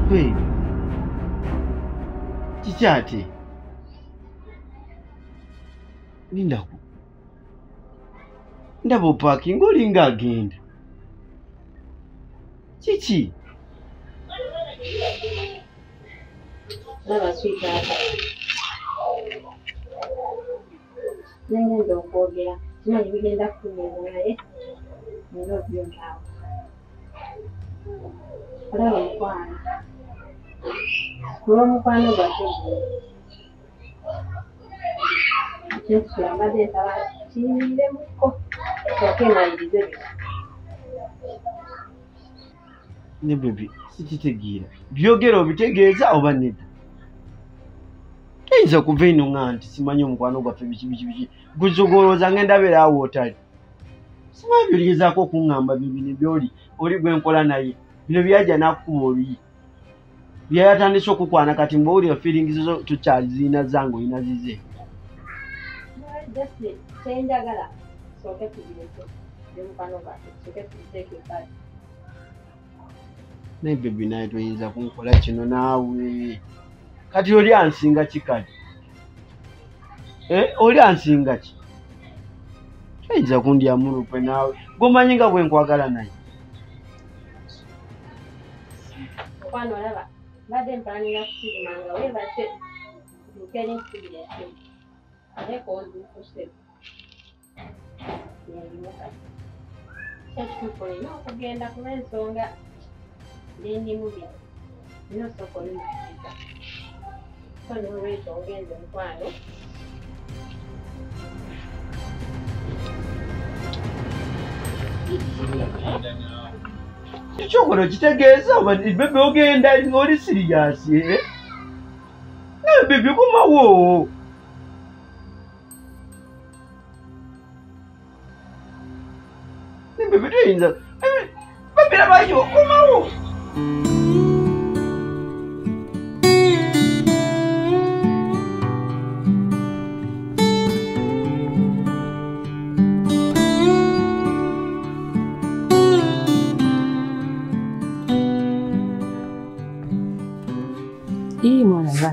Kweli. Chichate. Lindaku. Ndabo parking olinga agenda. Chichi. Baba sweetheart. Nenge ndo kwogera. Simanyi bigenda kunyeza naye. Nino byontawo. Olaba mukwano. Olw'omukwano gwaffe Yesu yambadde nsaba kiyiremuko. Okemalize bino. Ne baby, sikitegeera. Byogero bitegeeza oba nedda. Tayinza kuva eno nga nti simanyi omukwano gwaffe biki. Guzogolooza ngenda beera awo otali. Simanyi byoligezaako okuŋŋamba bibini byoli. Oli gwe nkola naye. Bino byajja n'akukuba oluyi. Byayatandise okukwana kati mbawulira feelings zo tukyali zirina zange olina zize. Kyenjagala sooke tubireke. Omukwano gwaffe sooke tubiteeke ebbali. Naye baby naye toyinza kunkola kino naawe. Kati oli ansinga ki kati? Oli ansinga ki? Toyinza kundyamu lukwe naawe. Gomanyi nga bwe nkwagala naye. Mukwano olaba, mbadde mpaaninga kukirimanga weebase ntuuke n'ekukubira esimu. Naye koozikuse. Yendimu kati. Ekituufu olina okugenda kuba ensonga n'endimu bino. Nina osooka olimukiza. So n'olwekyo ogenze mukwano. Ekyokola kitegeeza oba bebe ogenda ng'oli siriyasi naye bebe komawo. Ne bebe toyinza babirabayo komawo.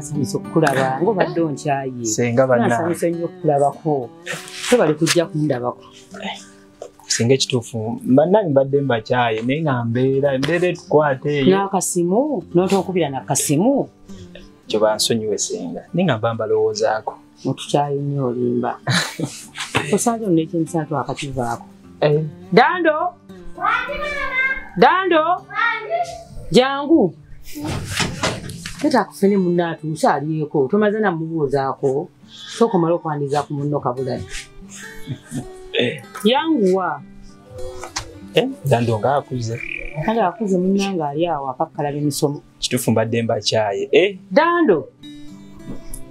Nsanyusa okukulaba ng'obadde onkyaye. Senga banna. Nsanyusa nnyo okukulabako. Tebali kujja kundabako. Singa ekituufu bannange mbadde mbakyaye naye nga mbeera etukwate eyo. N'akasimu n'otonkubira n'akasimu. Kyo bansonyiwe senga naye nga mba mbalowoozaako. Otukyaye nnyo olimba. Osanze olina ekintu akakivaako. Dando! Dando! Jangu! Tetakufene munna atuuse aliyeko tomaze namubuuzaako sooka omale okwandiza ku munno kabulani. Yanguwa. Dando nga akuze. Kale akuze munnange ali awo akakkalaba emisomo. Kituufu mbadde mbakyaye. Dando!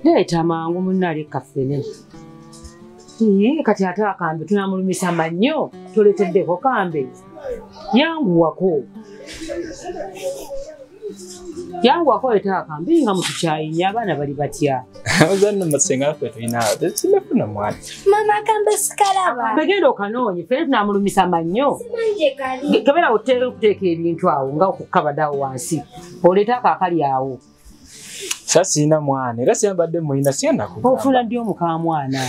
Leeta mangu munna ali kafene. Kati ate akambe tunamulumisa mannyo toleteddeko kambe. Yanguwako. Yangu akoeta akambi nga mutukyayinya abaana bali batya. Ozanna masenga affe tulinawo tesinafuna mwana. Mama akambe sikalaba. Begenda okanoonye ffe tunamulumisa mannyo. Simanje kali. Kebera okuteeka ebintu awo nga okukabadawo wansi. Oleeta akakali awo. Sa sina mwana era siyambadde mulina siyanda kugamba. Ofuna ndi omuka mwana.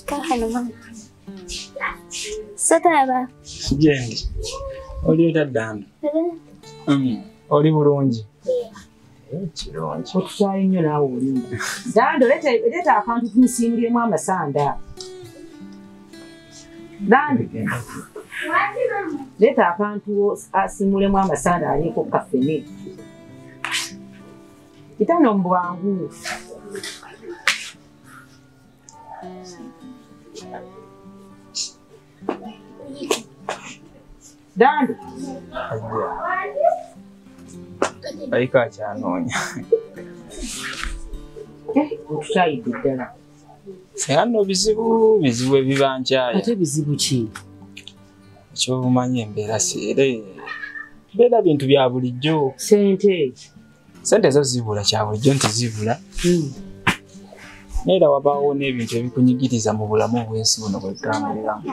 Kakano mama. Sataba. Jendi. Olieta Dando. Oli bulungi. Kirungi. Otukyaye nnyo naawe olimba. Dando leeta akantu tumusiimuliremu amasanda. Dando. Leeta akantu asiimulemu amasanda aliko kafene. Kitano mbwangu. Dando. Aika kyanoonya. Otukyayidde ddala. Senga nno bizibu ebibankyaye. Ate bizibu ki? Ekyobumanyi embeera seere. Mbeera bintu bya bulijjo. Sente zo zibula kya bulijjo nti zibula. Naye era wabaawo n'ebintu ebikunyigiriza mu bulamu bw'ensi buno bwe tutambuliramu.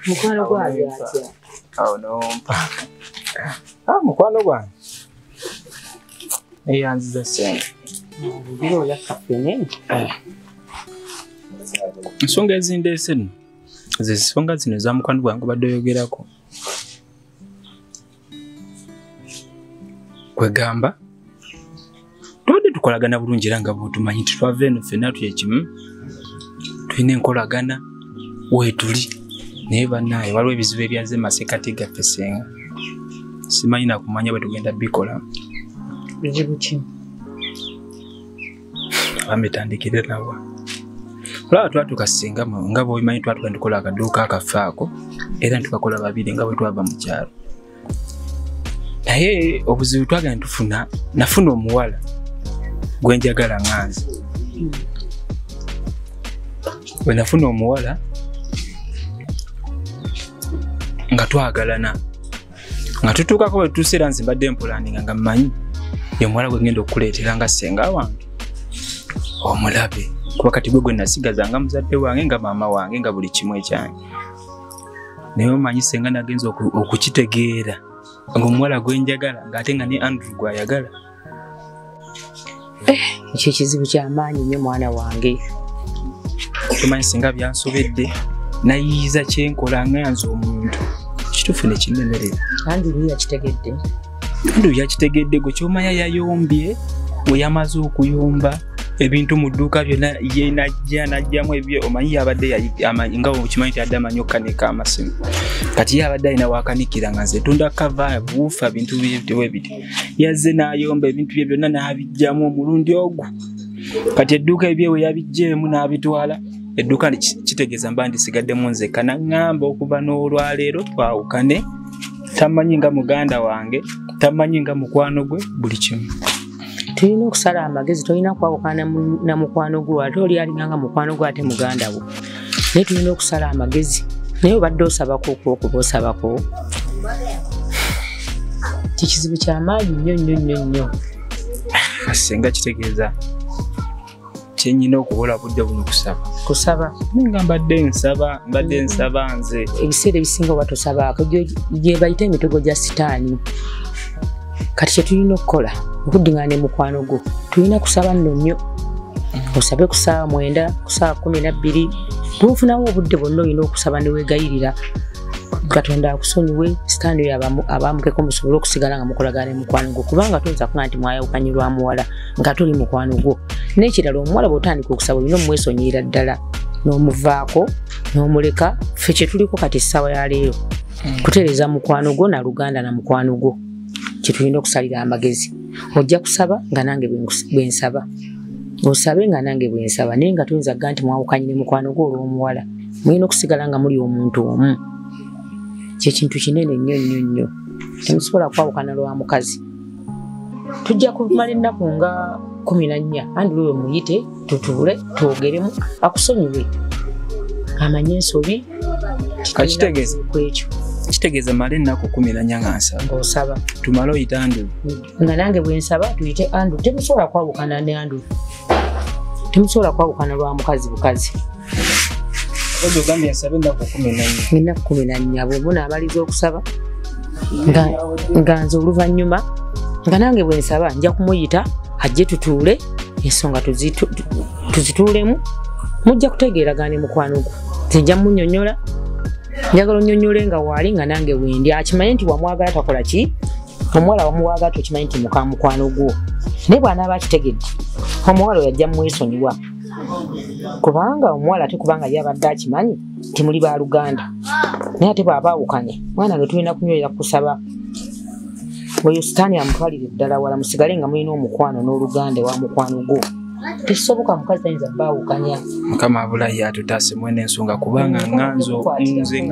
Mukwano gwaze atya? Oh no. Mukwano gwange. Eyanziza sente. Biro ya kafene. Ensonga ezindeese nno. Zensonga zino za mukwano gwange badde oyogerako. Kwegamba tubadde tukolagana bulungi era nga bw'otumanyi tetwava eno ffenna tuye kimu. Tulina enkolagana weetuli. Naye bannaaye waliwo ebizibu ebyaze masekati gaffe Ssenga. Simanyi nakumanya bwe tugenda bikola. Bizibu ki? Bametandikire nawa. Olaba twatuuka Ssenga nga bw'obimanyi twatuuka tukola akaduuka akaffe ako era ne tukakola babiri nga bwe twava mu kyalo. Naye obuzibu twagala ntufuna, nafuna omuwala gwe njagala nganze. Bwe nafuna omuwala nga twagalana nga tutuukako bwe tutuuse era nze mbadde mpulaninga nga mmanyi ye muwala gwe ngenda okukuleetera nga Ssenga wange omulabe kuba kati gwe nasigaza nga muzadde wange nga maama wange nga buli kimu ekyange. Naye omanyi Ssenga nagenza okukitegeera ng'omuwala gwe njagala ng'ate nga ne Andrew gw'ayagala. Ekyo ekizibu ky'amaanyi nnyo mwana wange. Tumanyi Ssenga byansobedde nayiiza kyenkola nganze omuntu kituufu ne kinnemerera. Andrew yakitegedde. Andrew yakitegedde gwe kyomanya yayombye bwe yamaze okuyomba ebintu mu dduuka byonna ye najjamu ebyo omanyi yabadde nga okimanyi nti adde amanyi okukanika amasimu. Kati yabadde alina wakanikira nga nze tunda kava buufa bintu bye biti. Yazze n'ayomba ebintu bye byonna n'abijjamu omulundi ogwo. Kati edduuka ebye we yabijjeemu n'abitwala. Edduuka kitegeeza mba ndisigaddemu nzekka naŋŋamba okuva n'olwaleero twawukane. Tamanyi nga muganda wange, tamanyi nga mukwano gwe, buli kimu. Tulina okusala amagezi, tolina kwawukana na mukwano gwe ate oli alinganga mukwano gwe ate muganda wo. Naye tulina okusala amagezi. Naye obadde osabako okuba osabako. Kikizibu ky'amaanyi nnyo. Ssenga kitegeeza kyenyina okuwola budde buno kusaba nga mbadde nsaba nze ebiseera ebisinga oba tosabaako gye bayita emitego gya sitaani. Kati kye tulina okukola okuddingana mukwano gwo tulina kusaba nno nnyo. Osabe ku ssaawa 9 ku ssaawa 12 bw'ofunawo obudde bwonna olina okusaba ne weegayirira Katonda akusonyiwe sitaani oyo abamukeko musobole okusigala nga mukolagana mukwano gwo kubanga tuyinza kuba nti mwayawukanyirwa muwala nga tuli mukwano gwo. N'ekirala omuwala bw'otandika okusaba olina omwesonyiira ddala n'omuvaako n'omuleka. Ffe kye tuliko kati essaawa ya leero kutereeza mukwano gwo na luganda na mukwano gwo kye tulina okusalira amagezi. Ojja kusaba nga nange bwe nsaba, osabe nga nange bwe nsaba, naye nga tuyinza kuga nti mwawukanyire mukwano gwo olw'omuwala mulina okusigala nga muli omuntu omu. Kyekintu kinene nnyo. Temusobola kwawukana lwa mukazi. Tujja kumala ennaku nga 14 Andrew oyo muyite tutuule twogeremu akusonyiwe amanye ensobi. Kakitegeeza kwekyo kitegeeza mala ennaku 14 nga nsaba ng'osaba tumale oyita Andrew nga nange bwe nsaba tuyite Andrew. Temusobola kwawukana ne Andrew, temusobola kwawukana lwa mukazi bukazi. Ojo gambye nsabe ennaku 14. Ennaku 14 bwe munaamaliza okusaba nga nze oluvannyuma nga nange bwe nsaba nja kumuyita ajje tutuule ensonga tuzituulemu. Mujja kutegeeragana mukwano gwo. Nze nja munnyonnyola, njagala onnyonnyole nga waali nga nange wendi. Akimanyi nti wamwagala takola ki, omuwala wamuwagala tokimanyi nti mukwano gwo. Naye bw'anaaba akitegedde omuwala oyo ajja mwesonyiwa kubanga omuwala ate kubanga yabadde akimanyi nti muli ba luganda. Naye ate bw'aba awukanye mwana ge tulina kunywera kusaba oyo sitaani amutwalire ddala wala musigale nga mulina omukwano n'oluganda wa mukwano gwo. Tekisoboka mukazi tayinza baawukanya. Mukama abulayi atutaase mwene ensonga kubanga nze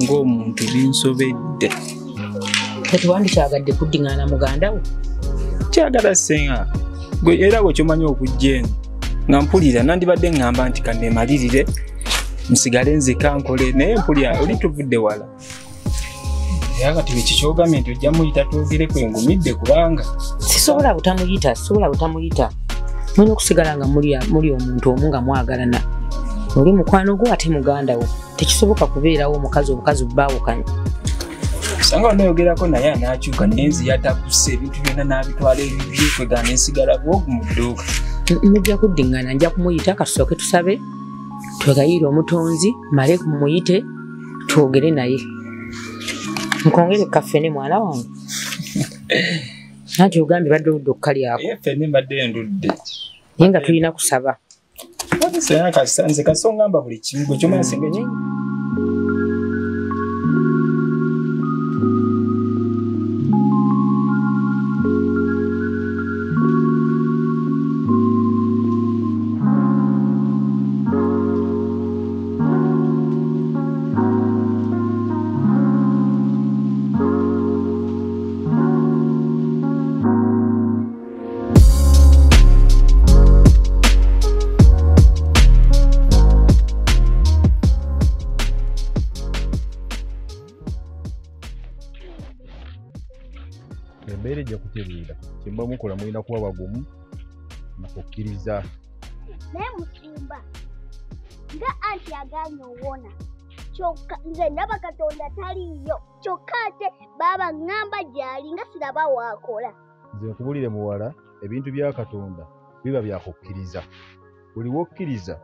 ng'omuntu binsobedde. Kati wandikyagadde kuddingana muganda wo? Kyagala Ssenga gwe era bwe kyomanyi okujja eno nga mpulira nandibadde ngamba nti kanneemalirire nsigale nzeka nkole naye mpulira oli tuvudde wala. Era kati bwe kikyogamye nti ojja muyita twogere kwengumidde kubanga sisobola butamuyita. Mulina okusigala nga muli omuntu omu nga mwagalana. Oli mukwano gwo ate muganda wo. Tekisoboka kubeerawo obukazi bbaawukanye. Sanga onoyogerako naye anakyuka naye nziya takuse ebintu byonna n'abitwala ebibye kwegana ensigala bwogu mu dduuka. Nijja kuddingana nja kumuyita kasooke tusabe twegayiire omutonzi male kumuyite twogere naye nkongere kafene mwana wange nanti ogambye badde oludde okukalyako fene mbadde ndudde naye nga tulina kusaba nze kasongamba buli kimu gwe kyomanya singa embeera ejja kutereera kyemba mukola mulina kuba bagumu nakukkiriza naye musimba nga anti agaanye owona kyokka nze ndaba Katonda taliiyo kyokka ate baaba ŋŋamba gy'ali nga siraba waakola. nze nkubulire muwala ebintu bya Katonda biba byakukkiriza buli wokkiriza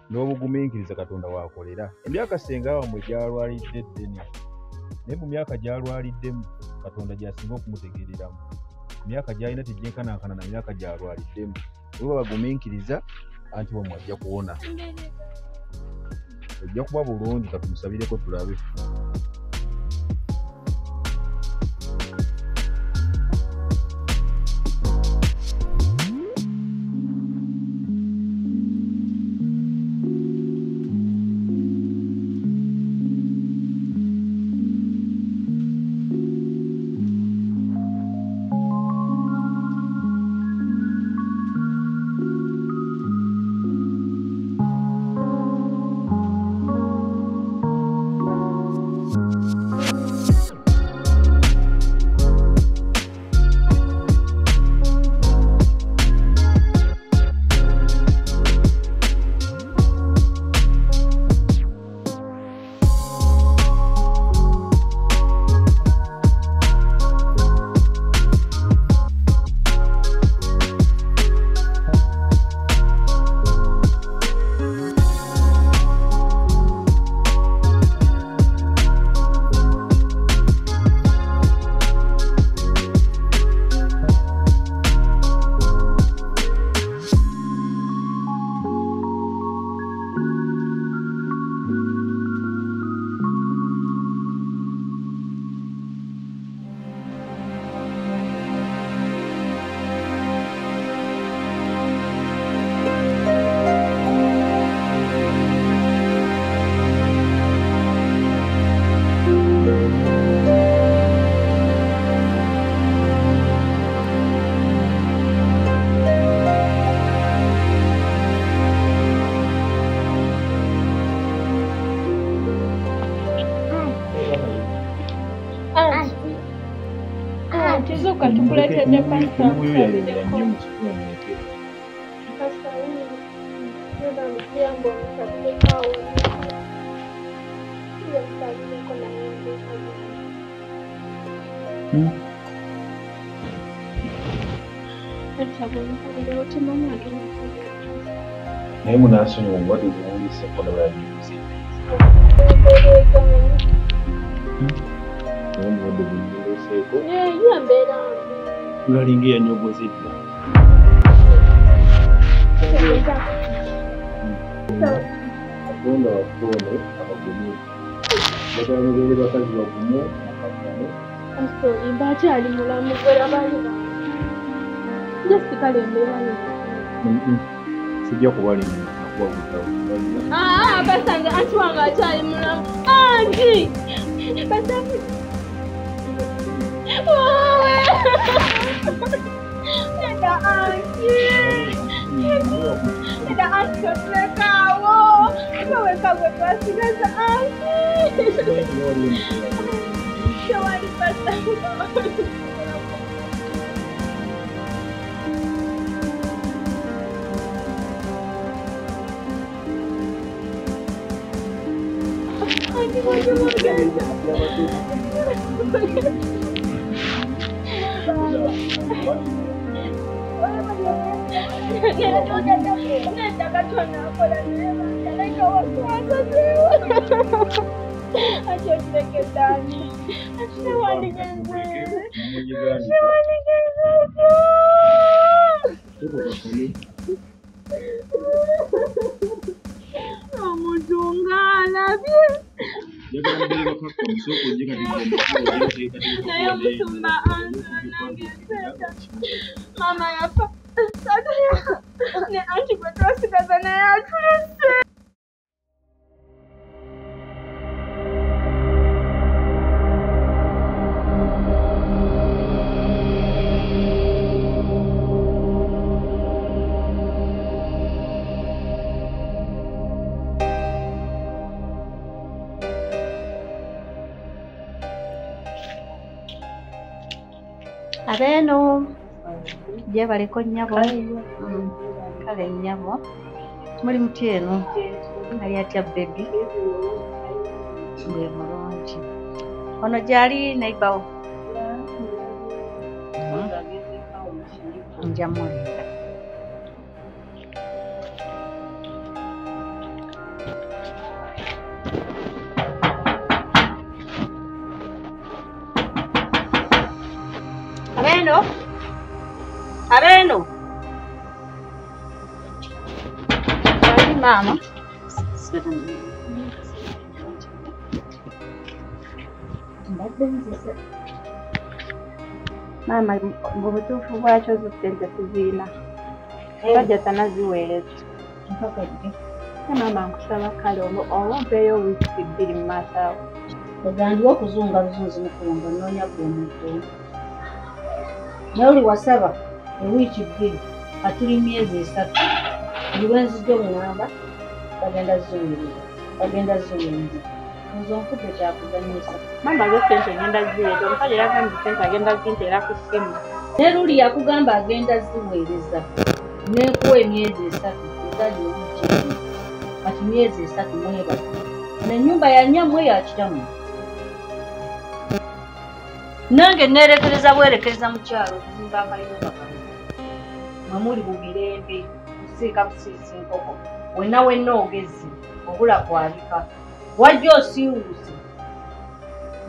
n'obugumiikiriza Katonda waakolera. Emyaka senga wamwe gyalwalidde ddene naye mu myaka gyalwaliddemu Katonda gy'asinga okumutegeereramu. Emyaka gy'alina tegyenkanankana na myaka gyalwaliddemu. Bwe bagumiikiriza anti wamwe ajja kuwona. Ojja kuba bulungi katumusabireko tulabe. Tuzuka tukuletedde pasta naye munasonyiwa nga teziwulise kola byajuze naye mubadde bunyoleseeko ngalinga eyanyogozedda Katonda wakuone abagumu batanogere bakazi bagumu nakakane Pastori mbakyali mulamu gwerabalira nje sikale embeera sijja kubalinga nakuwabutawo basanga anti wange akyali mulamu anti basange neda anti totulekaawo toweka gwe twasigaza anti tewali basanga Thank you. Mama yafa. Ne anti kwatasigaza naye atulese. Abeno je baliko nnyabo kale nnyabo muri muteno ali atya baby mwe mulungi ono jali neighbor njamuli Abeno. Sorry, Mama. Mama, ngobutufu bwakyo zisente tuzina. Kajja tanaziweereza. Mama nkusaba kale ompeeyo wiiki 2 mu maaso awo. Ogandiwa okuzunga buzunzi mukulongo noonya gw'omuntu. Nawe wasaba ewiiki 2 atuli myezi 3 olwenzijja omwamba bagenda ziwuliza ozo nkudde kyakuganyisa. Mama zo sente ngenda zireeta omusajja yagambye sente agenda zinteera ku ssimu. Ne luli yakugamba agenda ziweereza n'ekuwa emyezi 3 ezali ewiiki eyo kati myezi 3 mwebaka n'ennyumba ya nnyamwe yakiramu. Nange neerekereza bwerekereza mu kyalo okuzimba amayumba kano mwemuli mu mirembe kusiika busiisi nkoko wenna wenna ogezi obula kwabika wajja osiiwuuzi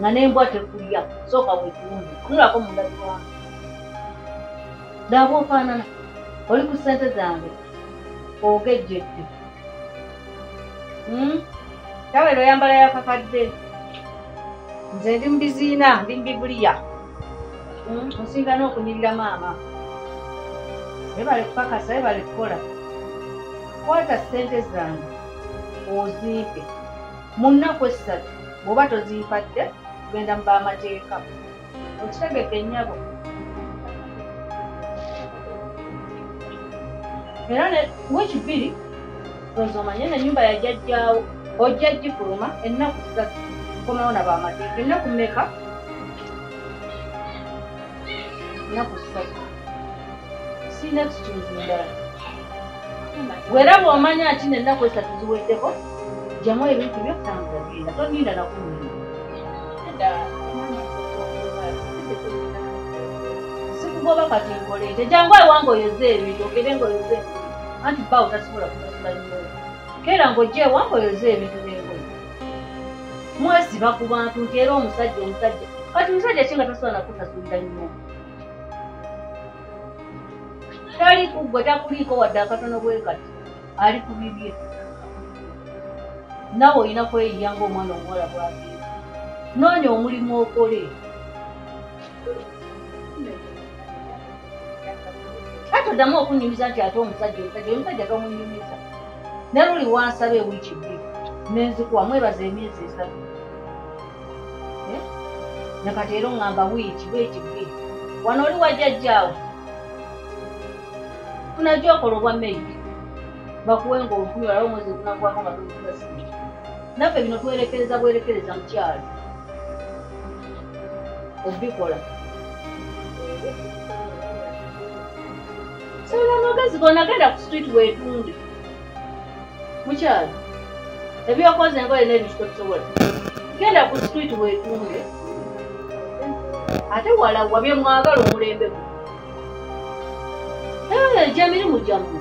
nga n'embwa tekulya sooka wetuundi tunulako mundabirwange daaba ofaanana oli ku ssente zange ogejjedde taweera oyambala yakakadde nze ndi mu biziina ndi mu bibuliya osinga n'okunyirira maama ebale kupakasa ebale kukola kwata ssente zange ozimpe mu nnaku 3 bw'oba toziifadde tugenda mu b'amateeka okitegeke nnyabo era wiiki 2 ozo omanye n'ennyumba ya jjajjaawo ojja gifuluma ennaku 3 komawo na b'amateeka ennaku mmeka ennaku 3 sina excuse ndala bw'era bw'omanya nti n'ennaku 3 ziweddeko gyamu ebintu by'okutambulagenda toninda nakumira sikugoba kati nkoleete jangu ewange oyoze ebintu ogere ng'oyoze ebintu anti bbawo tasobola kusasula nnyo keera ng'ojja ewange oyoze ebintu n'engoye mwesiba ku bantu nti era omusajja kati omusajja ki nga tasobola nakusasulira nnyo tali kuggwe takuliiko wadde akatono bwe kati ali ku bibye nawe olina kweyiya ng'omwana omuwala bw'agenda noonya omulimu okole ate oddamu okunyumiza nti ate omusajja tomunyumiza ne luli wansaba ewiiki 2 nenzikuwa mwebaza emyezi 3 ne kati era oŋŋamba wiiki 2 wano oli wajjajjaawo funajja okola obwa meiki bakuwe ng'olukumi walawo omwezi gunaggwako nga tolukasini naffe bino twerekereza bwerekereza mukyalo obikola sola amagezi gonagenda ku street weetunde mukyalo ebyokoze engoye n'ebintu tokusobola genda ku street weetunde ate walawa bye mwagala omulembe gyemirimu gyammwe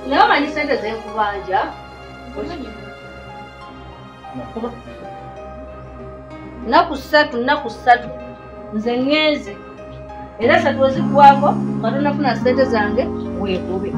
naye omanyi sente zenkubanja nnaku ssatu nze ŋŋenze era 3 wezigwako katonda funa sente zange weegobe